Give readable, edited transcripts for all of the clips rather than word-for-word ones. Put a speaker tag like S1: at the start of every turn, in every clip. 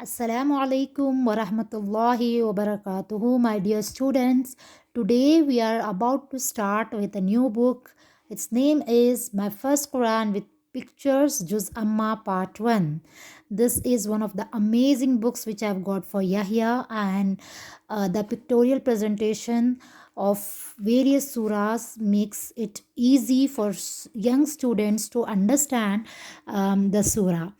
S1: Assalamu alaikum wa rahmatullahi wa barakatuhu, my dear students. Today we are about to start with a new book. Its name is My First Quran with Pictures, Juz Amma Part 1. This is one of the amazing books which I've got for Yahya, and the pictorial presentation of various surahs makes it easy for young students to understand the surah.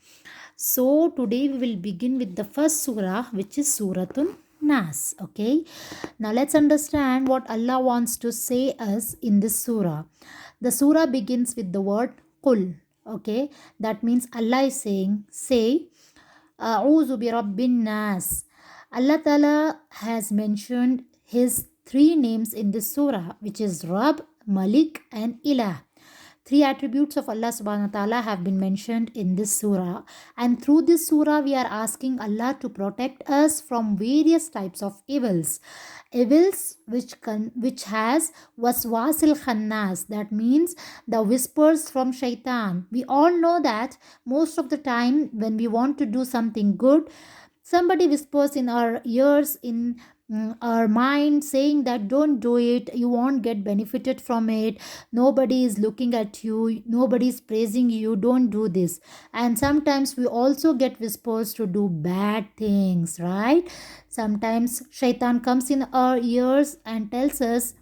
S1: So today we will begin with the first surah, which is Suratun Nas. Okay, now let's understand what Allah wants to say us in this surah. The surah begins with the word Qul. Okay, that means Allah is saying, say, A'udhu bi Rabbin Nas. Allah Ta'ala has mentioned His three names in this surah, which is Rab, Malik, and Ilah. Three attributes of Allah subhanahu wa ta'ala have been mentioned in this surah. And through this surah, we are asking Allah to protect us from various types of evils. Evils which has waswasil khannas, that means the whispers from shaitan. We all know that most of the time when we want to do something good, somebody whispers in our ears, in our mind, saying that don't do it, you won't get benefited from it, nobody is looking at you, nobody is praising you, don't do this. And sometimes we also get whispers to do bad things, right? Sometimes shaitan comes in our ears and tells us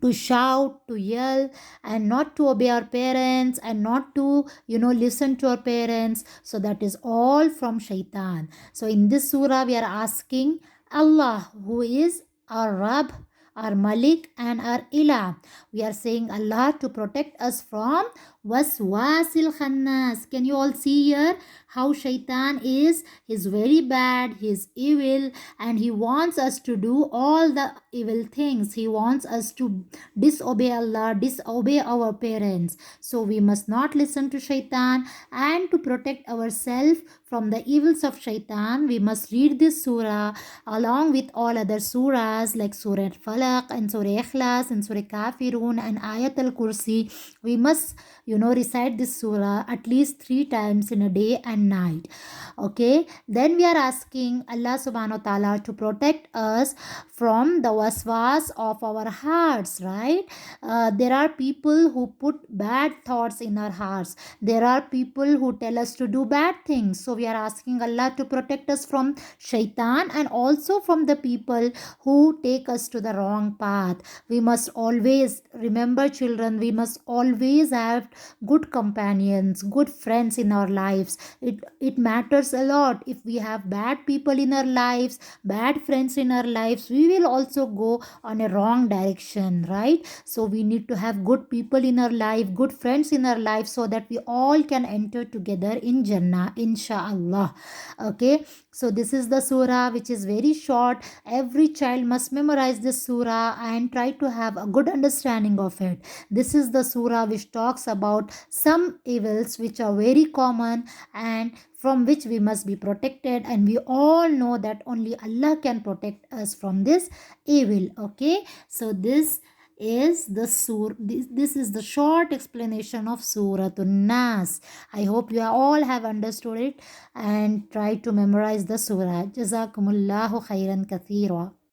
S1: to shout, to yell, and not to obey our parents, and not to listen to our parents. So that is all from shaitan. So in this surah we are asking Allah, who is our Rabb, our Malik, and our Ilah. We are saying Allah to protect us from waswasil khannas. Can you all see here how shaitan is? He's very bad, he's evil, and he wants us to do all the evil things. He wants us to disobey Allah, disobey our parents. So we must not listen to shaitan, and to protect ourselves from the evils of shaitan, we must read this surah along with all other surahs like Surah Falaq and Surah Ikhlas and Surah Kafirun and Ayat al-Kursi. We must recite this surah at least 3 times in a day and night. Okay, then we are asking Allah subhanahu wa ta'ala to protect us from the waswas of our hearts, right? There are people who put bad thoughts in our hearts. There are people who tell us to do bad things. So we are asking Allah to protect us from shaitan, and also from the people who take us to the wrong path. We must always remember, children, we must always have good companions, good friends in our lives. It matters a lot. If we have bad people in our lives, bad friends in our lives, we will also go on a wrong direction, right? So we need to have good people in our life, good friends in our life, so that we all can enter together in Jannah, inshallah. Okay, so this is the surah, which is very short. Every child must memorize this surah and try to have a good understanding of it. This is the surah which talks about some evils which are very common and from which we must be protected, and we all know that only Allah can protect us from this evil. Okay, so this is the short explanation of Suratun Nas. I hope you all have understood it and try to memorize the surah. Jazakumullahu khairan kathira.